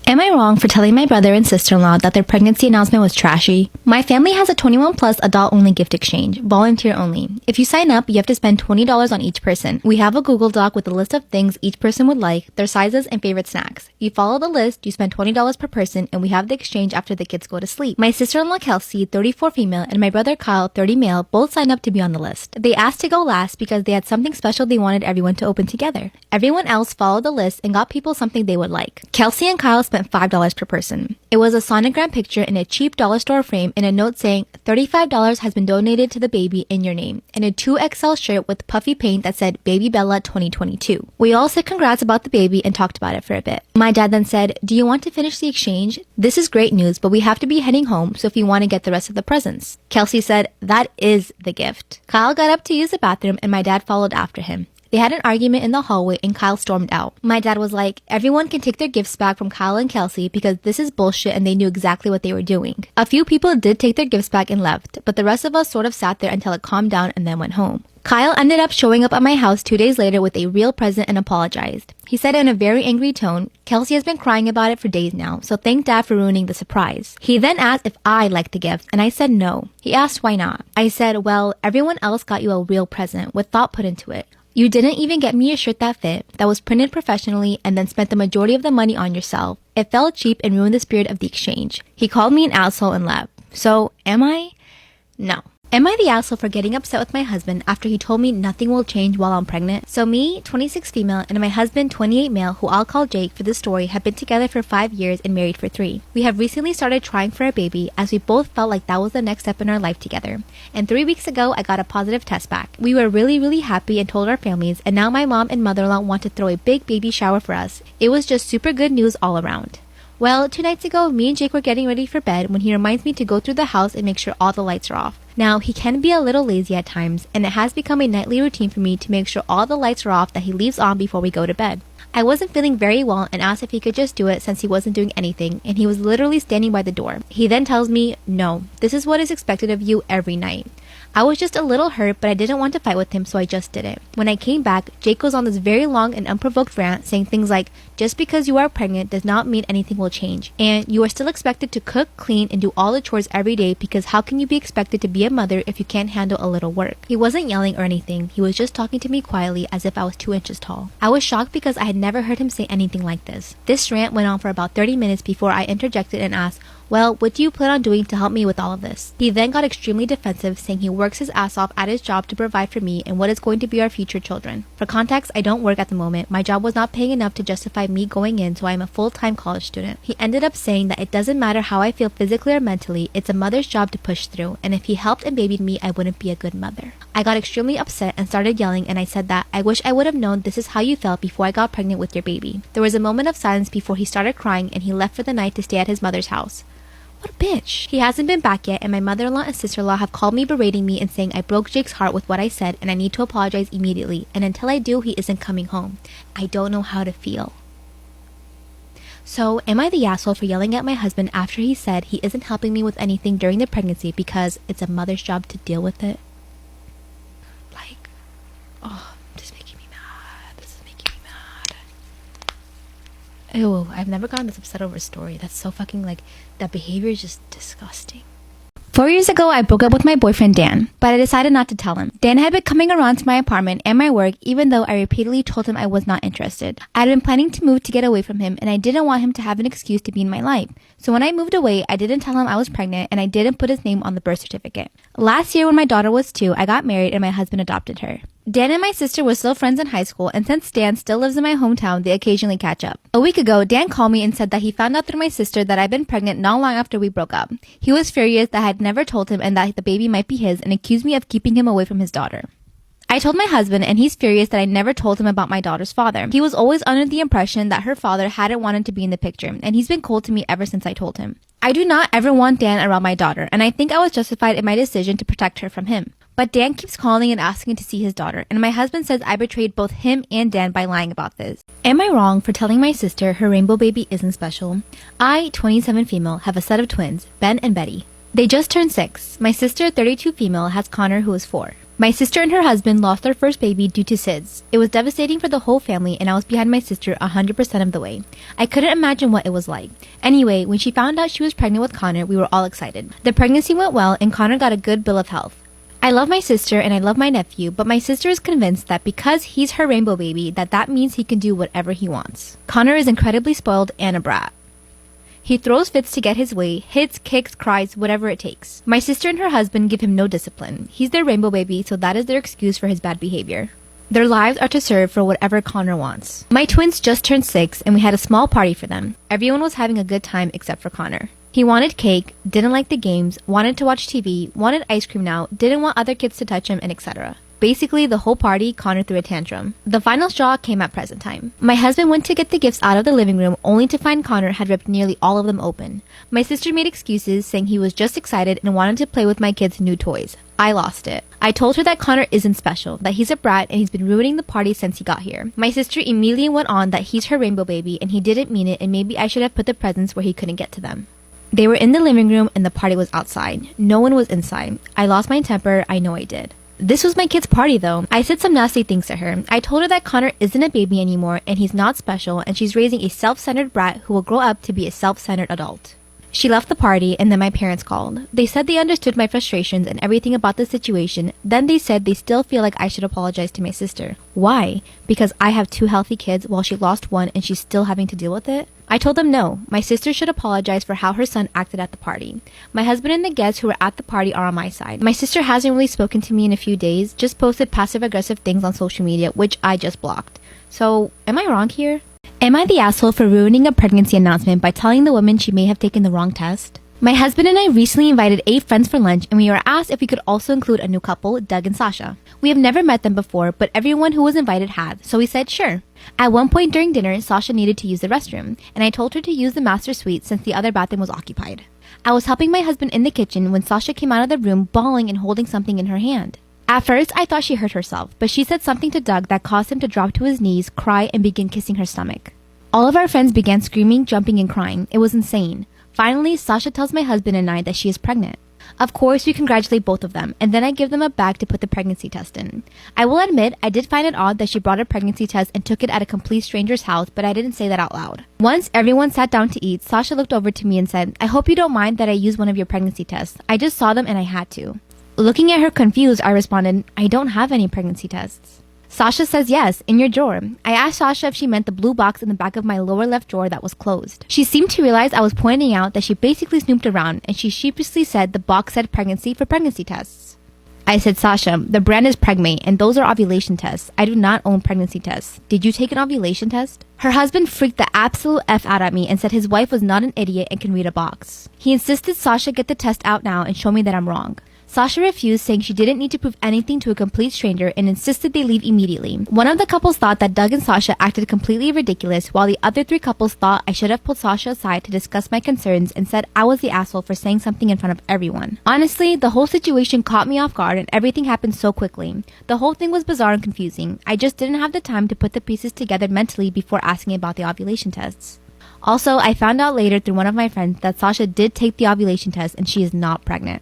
Am I wrong for telling my brother and sister-in-law that their pregnancy announcement was trashy? My family has a 21 plus adult-only gift exchange, volunteer only. If you sign up, you have to spend $20 on each person. We have a Google Doc with a list of things each person would like, their sizes, and favorite snacks. You follow the list, you spend $20 per person, and we have the exchange after the kids go to sleep. My sister-in-law Kelsey, 34 female, and my brother Kyle, 30 male, both signed up to be on the list. They asked to go last because they had something special they wanted everyone to open together. Everyone else followed the list and got people something they would like. Kelsey and Kyle spent $5 per person. It was a sonogram picture in a cheap dollar store frame and a note saying $35 has been donated to the baby in your name, and a 2XL shirt with puffy paint that said Baby Bella 2022. We all said congrats about the baby and talked about it for a bit. My dad then said, "Do you want to finish the exchange? This is great news, but we have to be heading home, so if you want to get the rest of the presents." Kelsey said, "That is the gift." Kyle got up to use the bathroom and my dad followed after him. They had an argument in the hallway and Kyle stormed out. My dad was like, "Everyone can take their gifts back from Kyle and Kelsey because this is bullshit," and they knew exactly what they were doing. A few people did take their gifts back and left, but the rest of us sort of sat there until it calmed down and then went home. Kyle ended up showing up at my house 2 days later with a real present and apologized. He said in a very angry tone, "Kelsey has been crying about it for days now, so thank Dad for ruining the surprise." He then asked if I liked the gift, and I said no. He asked why not. I said, "Well, everyone else got you a real present with thought put into it. You didn't even get me a shirt that fit, that was printed professionally, and then spent the majority of the money on yourself. It felt cheap and ruined the spirit of the exchange." He called me an asshole and left. So, am I? No. Am I the asshole for getting upset with my husband after he told me nothing will change while I'm pregnant? So me, 26 female, and my husband, 28 male, who I'll call Jake for this story, have been together for 5 years and married for 3. We have recently started trying for a baby as we both felt like that was the next step in our life together. And 3 weeks ago, I got a positive test back. We were really happy and told our families, and now my mom and mother-in-law want to throw a big baby shower for us. It was just super good news all around. Well, 2 nights ago, me and Jake were getting ready for bed when he reminds me to go through the house and make sure all the lights are off. Now, he can be a little lazy at times, and it has become a nightly routine for me to make sure all the lights are off that he leaves on before we go to bed. I wasn't feeling very well and asked if he could just do it since he wasn't doing anything, and he was literally standing by the door. He then tells me, "No, this is what is expected of you every night." I was just a little hurt, but I didn't want to fight with him, so I just did it. When I came back, Jake goes on this very long and unprovoked rant saying things like, "Just because you are pregnant does not mean anything will change, and you are still expected to cook, clean, and do all the chores every day because how can you be expected to be a mother if you can't handle a little work?" He wasn't yelling or anything, he was just talking to me quietly as if I was 2 inches tall. I was shocked because I had never heard him say anything like this. This rant went on for about 30 minutes before I interjected and asked, "Well, what do you plan on doing to help me with all of this?" He then got extremely defensive, saying he works his ass off at his job to provide for me and what is going to be our future children. For context, I don't work at the moment. My job was not paying enough to justify me going in, so I am a full-time college student. He ended up saying that it doesn't matter how I feel physically or mentally, it's a mother's job to push through, and if he helped and babied me, I wouldn't be a good mother. I got extremely upset and started yelling, and I said that I wish I would have known this is how you felt before I got pregnant with your baby. There was a moment of silence before he started crying, and he left for the night to stay at his mother's house. What a bitch. He hasn't been back yet, and my mother-in-law and sister-in-law have called me berating me and saying I broke Jake's heart with what I said and I need to apologize immediately, and until I do, he isn't coming home. I don't know how to feel. So, am I the asshole for yelling at my husband after he said he isn't helping me with anything during the pregnancy because it's a mother's job to deal with it? Like, oh, this is making me mad. This is making me mad. Ew, I've never gotten this upset over a story. That's so fucking, like, that behavior is just disgusting. 4 years ago, I broke up with my boyfriend Dan, but I decided not to tell him. Dan had been coming around to my apartment and my work even though I repeatedly told him I was not interested. I had been planning to move to get away from him, and I didn't want him to have an excuse to be in my life. So when I moved away, I didn't tell him I was pregnant, and I didn't put his name on the birth certificate. Last year when my daughter was 2, I got married and my husband adopted her. Dan and my sister were still friends in high school, and since Dan still lives in my hometown, they occasionally catch up. A week ago, Dan called me and said that he found out through my sister that I'd been pregnant not long after we broke up. He was furious that I had never told him and that the baby might be his, and accused me of keeping him away from his daughter. I told my husband, and he's furious that I never told him about my daughter's father. He was always under the impression that her father hadn't wanted to be in the picture, and he's been cold to me ever since I told him. I do not ever want Dan around my daughter, and I think I was justified in my decision to protect her from him. But Dan keeps calling and asking to see his daughter, and my husband says I betrayed both him and Dan by lying about this. Am I wrong for telling my sister her rainbow baby isn't special? I, 27 female, have a set of twins, Ben and Betty. They just turned 6. My sister, 32 female, has Connor, who is 4. My sister and her husband lost their first baby due to SIDS. It was devastating for the whole family and I was behind my sister 100% of the way. I couldn't imagine what it was like. Anyway, when she found out she was pregnant with Connor, we were all excited. The pregnancy went well and Connor got a good bill of health. I love my sister and I love my nephew, but my sister is convinced that because he's her rainbow baby, that means he can do whatever he wants. Connor is incredibly spoiled and a brat. He throws fits to get his way, hits, kicks, cries, whatever it takes. My sister and her husband give him no discipline. He's their rainbow baby, so that is their excuse for his bad behavior. Their lives are to serve for whatever Connor wants. My twins just turned 6 and we had a small party for them. Everyone was having a good time except for Connor. He wanted cake, didn't like the games, wanted to watch TV, wanted ice cream now, didn't want other kids to touch him, and etc. Basically, the whole party, Connor threw a tantrum. The final straw came at present time. My husband went to get the gifts out of the living room only to find Connor had ripped nearly all of them open. My sister made excuses saying he was just excited and wanted to play with my kids' new toys. I lost it. I told her that Connor isn't special, that he's a brat and he's been ruining the party since he got here. My sister immediately went on that he's her rainbow baby and he didn't mean it and maybe I should have put the presents where he couldn't get to them. They were in the living room and the party was outside. No one was inside. I lost my temper, I know I did. This was my kid's party though. I said some nasty things to her. I told her that Connor isn't a baby anymore and he's not special and she's raising a self-centered brat who will grow up to be a self-centered adult. She left the party and then my parents called. They said they understood my frustrations and everything about the situation. Then they said they still feel like I should apologize to my sister. Why? Because I have 2 healthy kids while she lost 1 and she's still having to deal with it? I told them no, my sister should apologize for how her son acted at the party. My husband and the guests who were at the party are on my side. My sister hasn't really spoken to me in a few days, just posted passive-aggressive things on social media, which I just blocked. So, am I wrong here? Am I the asshole for ruining a pregnancy announcement by telling the woman she may have taken the wrong test? My husband and I recently invited 8 friends for lunch and we were asked if we could also include a new couple, Doug and Sasha. We have never met them before, but everyone who was invited had, so we said sure. At one point during dinner, Sasha needed to use the restroom, and I told her to use the master suite since the other bathroom was occupied. I was helping my husband in the kitchen when Sasha came out of the room bawling and holding something in her hand. At first, I thought she hurt herself, but she said something to Doug that caused him to drop to his knees, cry, and begin kissing her stomach. All of our friends began screaming, jumping, and crying. It was insane. Finally, Sasha tells my husband and I that she is pregnant. Of course, we congratulate both of them, and then I give them a bag to put the pregnancy test in. I will admit, I did find it odd that she brought a pregnancy test and took it at a complete stranger's house, but I didn't say that out loud. Once everyone sat down to eat, Sasha looked over to me and said, "I hope you don't mind that I used one of your pregnancy tests. I just saw them and I had to." Looking at her confused, I responded, "I don't have any pregnancy tests." Sasha says yes, in your drawer. I asked Sasha if she meant the blue box in the back of my lower left drawer that was closed. She seemed to realize I was pointing out that she basically snooped around and she sheepishly said the box said pregnancy for pregnancy tests. I said, "Sasha, the brand is Pregmate and those are ovulation tests. I do not own pregnancy tests. Did you take an ovulation test?" Her husband freaked the absolute F out at me and said his wife was not an idiot and can read a box. He insisted Sasha get the test out now and show me that I'm wrong. Sasha refused, saying she didn't need to prove anything to a complete stranger and insisted they leave immediately. One of the couples thought that Doug and Sasha acted completely ridiculous, while the other 3 couples thought I should have pulled Sasha aside to discuss my concerns and said I was the asshole for saying something in front of everyone. Honestly, the whole situation caught me off guard and everything happened so quickly. The whole thing was bizarre and confusing. I just didn't have the time to put the pieces together mentally before asking about the ovulation tests. Also, I found out later through one of my friends that Sasha did take the ovulation test and she is not pregnant.